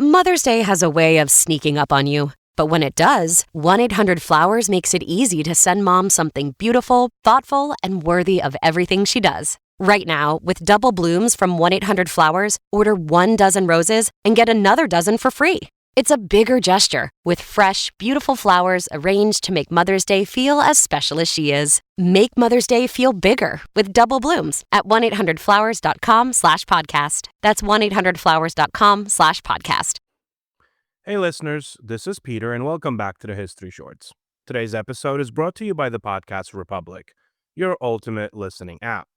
Mother's Day has a way of sneaking up on you. But when it does, 1-800-Flowers makes it easy to send mom something beautiful, thoughtful, and worthy of everything she does. Right now, with double blooms from 1-800-Flowers, order 1 dozen roses and get another dozen for free. It's a bigger gesture with fresh, beautiful flowers arranged to make Mother's Day feel as special as she is. Make Mother's Day feel bigger with double blooms at 1-800-Flowers.com/podcast. That's 1-800-Flowers.com/podcast. Hey listeners, this is Peter and welcome back to the History Shorts. Today's episode is brought to you by the Podcast Republic, your ultimate listening app.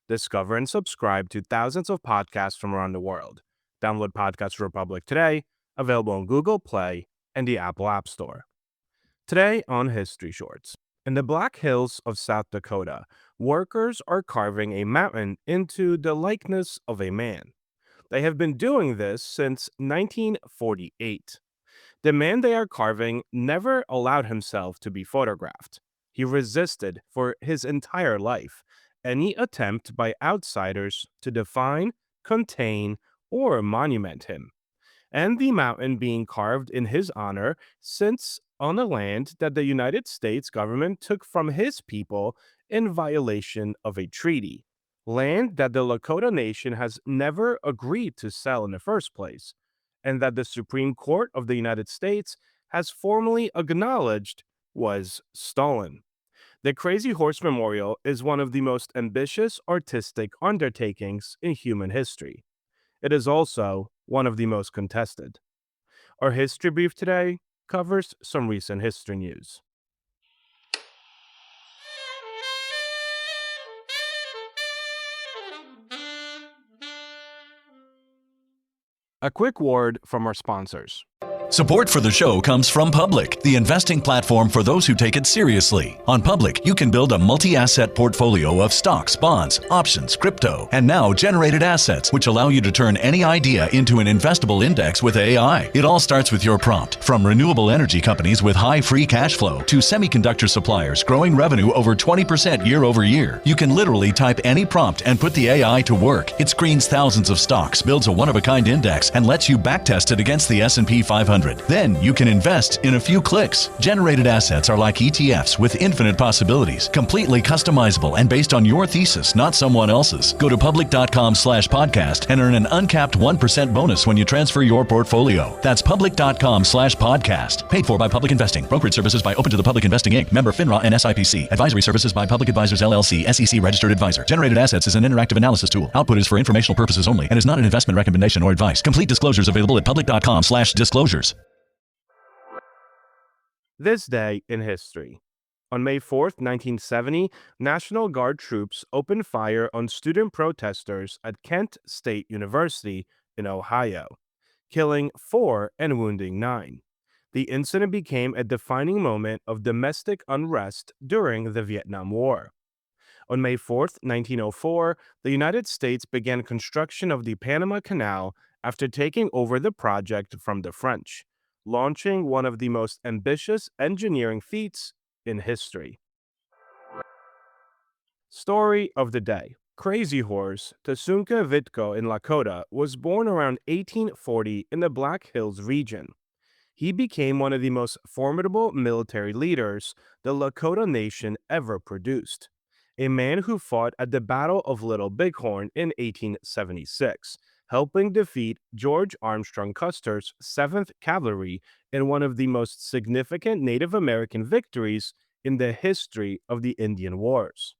Discover and subscribe to thousands of podcasts from around the world. Download Podcast Republic today, available on Google Play and the Apple App Store. Today on History Shorts. In the Black Hills of South Dakota, workers are carving a mountain into the likeness of a man. They have been doing this since 1948. The man they are carving never allowed himself to be photographed. He resisted for his entire life any attempt by outsiders to define, contain, or monument him. And the mountain being carved in his honor sits on a land that the United States government took from his people in violation of a treaty. Land that the Lakota Nation has never agreed to sell in the first place, and that the Supreme Court of the United States has formally acknowledged was stolen. The Crazy Horse Memorial is one of the most ambitious artistic undertakings in human history. It is also one of the most contested. Our history brief today covers some recent history news. A quick word from our sponsors. Support for the show comes from Public, the investing platform for those who take it seriously. On Public, you can build a multi-asset portfolio of stocks, bonds, options, crypto, and now generated assets, which allow you to turn any idea into an investable index with AI. It all starts with your prompt. From renewable energy companies with high free cash flow to semiconductor suppliers growing revenue over 20% year over year, you can literally type any prompt and put the AI to work. It screens thousands of stocks, builds a one-of-a-kind index, and lets you backtest it against the S&P 500. Then you can invest in a few clicks. Generated assets are like ETFs with infinite possibilities, completely customizable and based on your thesis, not someone else's. Go to public.com/podcast and earn an uncapped 1% bonus when you transfer your portfolio. That's public.com/podcast. Paid for by Public Investing. Brokerage services by Open to the Public Investing Inc. Member FINRA and SIPC. Advisory services by Public Advisors LLC, SEC registered advisor. Generated assets is an interactive analysis tool. Output is for informational purposes only and is not an investment recommendation or advice. Complete disclosures available at public.com/disclosures. This day in history. On May 4th, 1970, National Guard troops opened fire on student protesters at Kent State University in Ohio, killing 4 and wounding 9. The incident became a defining moment of domestic unrest during the Vietnam War. On May 4th, 1904, the United States began construction of the Panama Canal after taking over the project from the French, launching one of the most ambitious engineering feats in history. Story of the day. Crazy Horse Tasunka Vitko in Lakota was born around 1840 in the Black Hills region. He became one of the most formidable military leaders the Lakota Nation ever produced. A man who fought at the Battle of Little Bighorn in 1876, helping defeat George Armstrong Custer's 7th Cavalry in one of the most significant Native American victories in the history of the Indian Wars.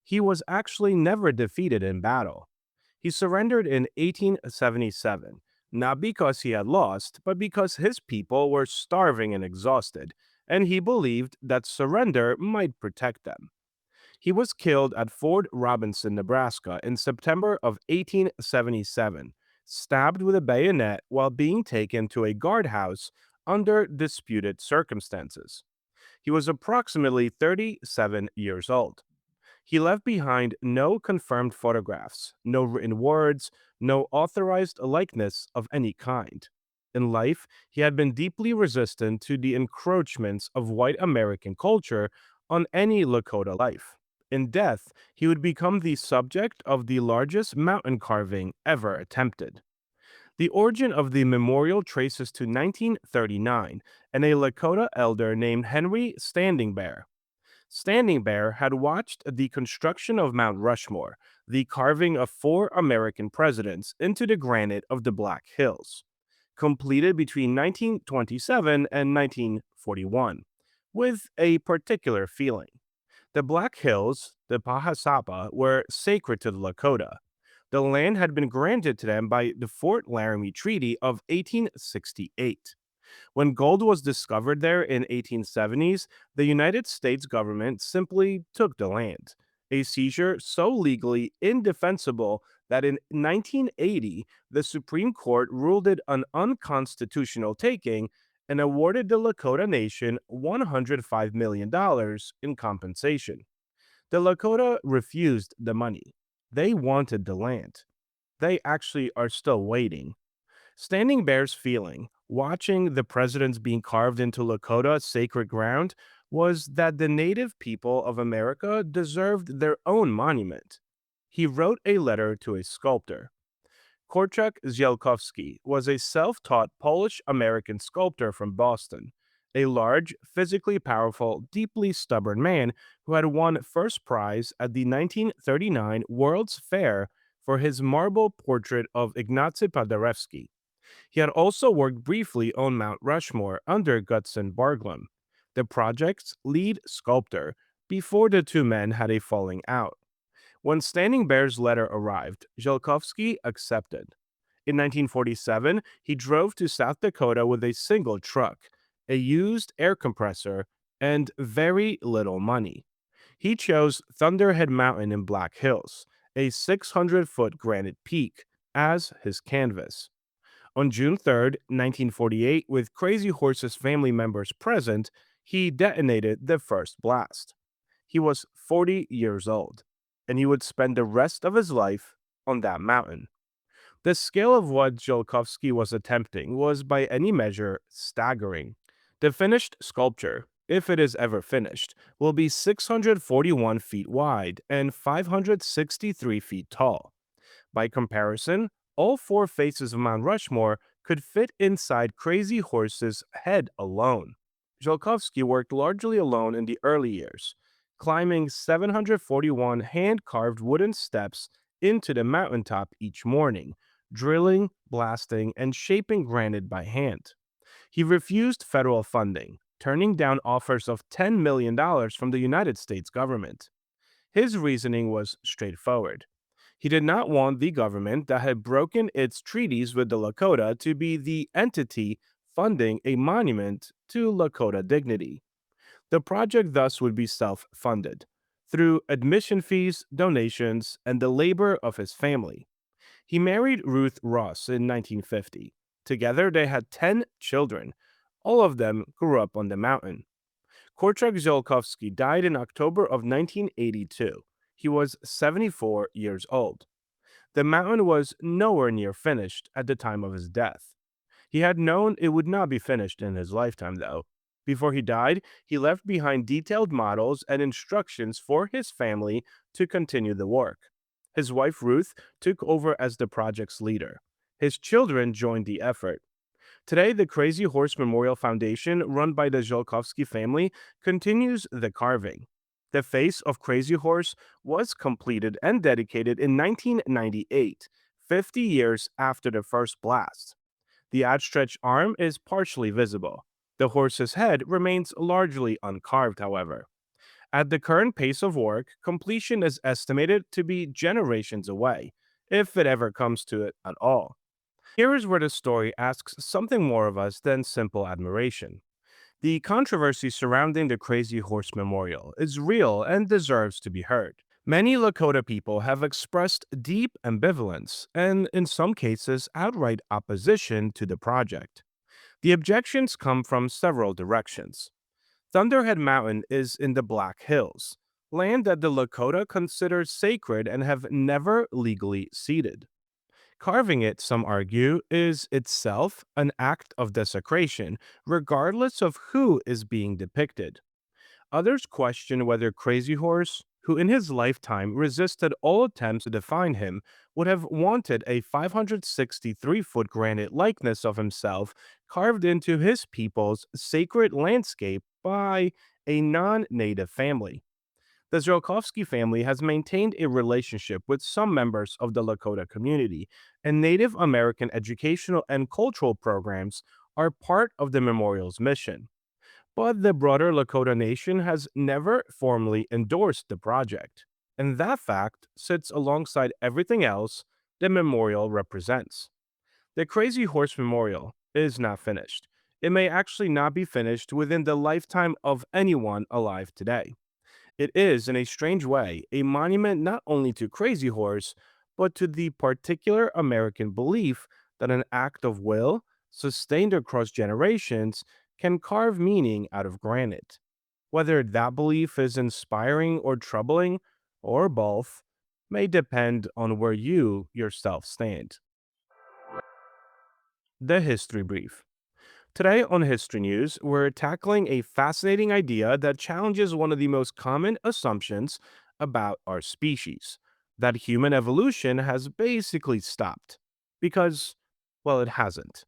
He was actually never defeated in battle. He surrendered in 1877, not because he had lost, but because his people were starving and exhausted, and he believed that surrender might protect them. He was killed at Fort Robinson, Nebraska in September of 1877, stabbed with a bayonet while being taken to a guardhouse under disputed circumstances. He was approximately 37 years old. He left behind no confirmed photographs, no written words, no authorized likeness of any kind. In life, he had been deeply resistant to the encroachments of white American culture on any Lakota life. In death, he would become the subject of the largest mountain carving ever attempted. The origin of the memorial traces to 1939 and a Lakota elder named Henry Standing Bear. Standing Bear had watched the construction of Mount Rushmore, the carving of four American presidents into the granite of the Black Hills, completed between 1927 and 1941, with a particular feeling. The Black Hills, the Pahasapa, were sacred to the Lakota. The land had been granted to them by the Fort Laramie Treaty of 1868. When gold was discovered there in 1870s, the United States government simply took the land, a seizure so legally indefensible that in 1980, the Supreme Court ruled it an unconstitutional taking and awarded the Lakota Nation $105 million in compensation. The Lakota refused the money. They wanted the land. They actually are still waiting. Standing Bear's feeling, watching the presidents being carved into Lakota sacred ground, was that the native people of America deserved their own monument. He wrote a letter to a sculptor. Korczak Ziolkowski was a self taught Polish American sculptor from Boston, a large, physically powerful, deeply stubborn man who had won first prize at the 1939 World's Fair for his marble portrait of Ignacy Paderewski. He had also worked briefly on Mount Rushmore under Gutzon Barglam, the project's lead sculptor, before the two men had a falling out. When Standing Bear's letter arrived, Ziolkowski accepted. In 1947, he drove to South Dakota with a single truck, a used air compressor, and very little money. He chose Thunderhead Mountain in Black Hills, a 600-foot granite peak, as his canvas. On June 3rd, 1948, with Crazy Horse's family members present, he detonated the first blast. He was 40 years old, and he would spend the rest of his life on that mountain. The scale of what Ziolkowski was attempting was by any measure staggering. The finished sculpture, if it is ever finished, will be 641 feet wide and 563 feet tall. By comparison, all four faces of Mount Rushmore could fit inside Crazy Horse's head alone. Ziolkowski worked largely alone in the early years, climbing 741 hand-carved wooden steps into the mountaintop each morning, drilling, blasting, and shaping granite by hand. He refused federal funding, turning down offers of $10 million from the United States government. His reasoning was straightforward. He did not want the government that had broken its treaties with the Lakota to be the entity funding a monument to Lakota dignity. The project thus would be self funded through admission fees, donations, and the labor of his family. He married Ruth Ross in 1950. Together, they had 10 children. All of them grew up on the mountain. Korczak Ziolkowski died in October of 1982. He was 74 years old. The mountain was nowhere near finished at the time of his death. He had known it would not be finished in his lifetime, though. Before he died, he left behind detailed models and instructions for his family to continue the work. His wife Ruth took over as the project's leader. His children joined the effort. Today, the Crazy Horse Memorial Foundation, run by the Ziolkowski family, continues the carving. The face of Crazy Horse was completed and dedicated in 1998, 50 years after the first blast. The outstretched arm is partially visible. The horse's head remains largely uncarved, however. At the current pace of work, completion is estimated to be generations away, if it ever comes to it at all. Here is where the story asks something more of us than simple admiration. The controversy surrounding the Crazy Horse Memorial is real and deserves to be heard. Many Lakota people have expressed deep ambivalence and, in some cases, outright opposition to the project. The objections come from several directions. Thunderhead Mountain is in the Black Hills, land that the Lakota consider sacred and have never legally ceded. Carving it, some argue, is itself an act of desecration, regardless of who is being depicted. Others question whether Crazy Horse, who in his lifetime resisted all attempts to define him, would have wanted a 563-foot granite likeness of himself carved into his people's sacred landscape by a non native family. The Ziolkowski family has maintained a relationship with some members of the Lakota community, and Native American educational and cultural programs are part of the memorial's mission. But the broader Lakota Nation has never formally endorsed the project, and that fact sits alongside everything else the memorial represents. The Crazy Horse Memorial is not finished. It may actually not be finished within the lifetime of anyone alive today. It is, in a strange way, a monument not only to Crazy Horse, but to the particular American belief that an act of will, sustained across generations, can carve meaning out of granite. Whether that belief is inspiring or troubling, or both, may depend on where you yourself stand. The History Brief. Today on History News, we're tackling a fascinating idea that challenges one of the most common assumptions about our species, that human evolution has basically stopped. Because, well, it hasn't.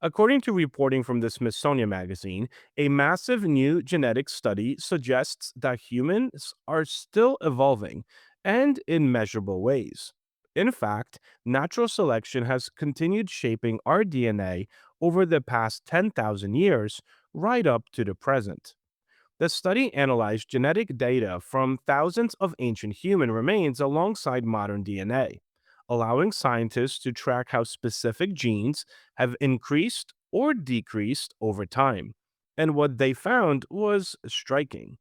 According to reporting from the Smithsonian Magazine, a massive new genetic study suggests that humans are still evolving and in measurable ways. In fact, natural selection has continued shaping our DNA over the past 10,000 years, right up to the present. The study analyzed genetic data from thousands of ancient human remains alongside modern DNA, allowing scientists to track how specific genes have increased or decreased over time. And what they found was striking.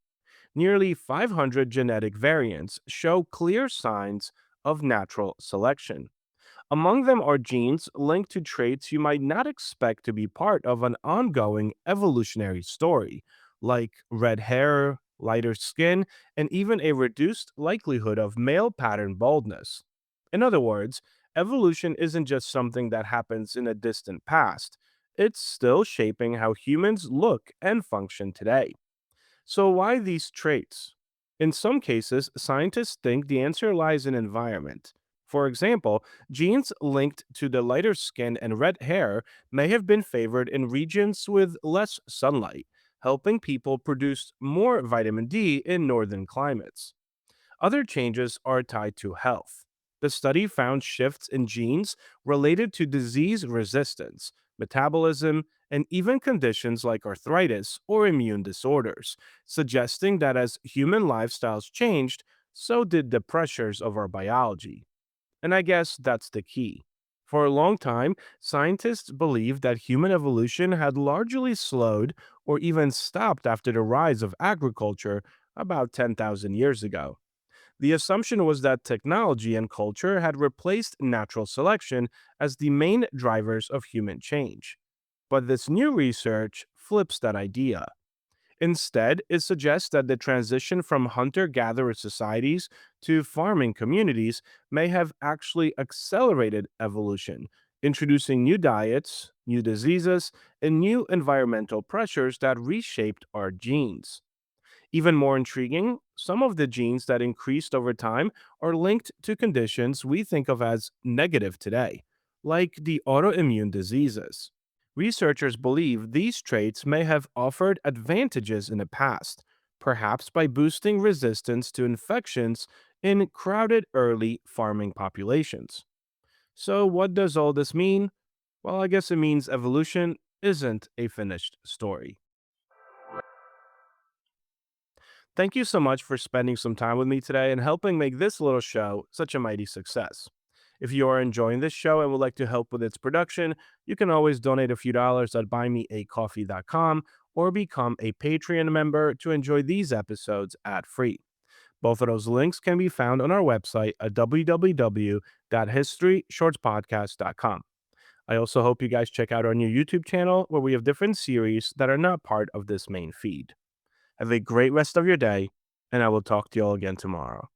Nearly 500 genetic variants show clear signs of natural selection. Among them are genes linked to traits you might not expect to be part of an ongoing evolutionary story, like red hair, lighter skin, and even a reduced likelihood of male pattern baldness. In other words, evolution isn't just something that happens in a distant past, it's still shaping how humans look and function today. So, why these traits? In some cases, scientists think the answer lies in environment. For example, genes linked to the lighter skin and red hair may have been favored in regions with less sunlight, helping people produce more vitamin D in northern climates. Other changes are tied to health. The study found shifts in genes related to disease resistance, metabolism, and even conditions like arthritis or immune disorders, suggesting that as human lifestyles changed, so did the pressures of our biology. And I guess that's the key. For a long time, scientists believed that human evolution had largely slowed or even stopped after the rise of agriculture about 10,000 years ago. The assumption was that technology and culture had replaced natural selection as the main drivers of human change. But this new research flips that idea. Instead, it suggests that the transition from hunter gatherer societies to farming communities may have actually accelerated evolution, introducing new diets, new diseases, and new environmental pressures that reshaped our genes. Even more intriguing, some of the genes that increased over time are linked to conditions we think of as negative today, like the autoimmune diseases. Researchers believe these traits may have offered advantages in the past, perhaps by boosting resistance to infections in crowded early farming populations. So, what does all this mean? Well, I guess it means evolution isn't a finished story. Thank you so much for spending some time with me today and helping make this little show such a mighty success. If you are enjoying this show and would like to help with its production, you can always donate a few dollars at buymeacoffee.com or become a Patreon member to enjoy these episodes ad free. Both of those links can be found on our website at www.historyshortspodcast.com. I also hope you guys check out our new YouTube channel where we have different series that are not part of this main feed. Have a great rest of your day, and I will talk to you all again tomorrow.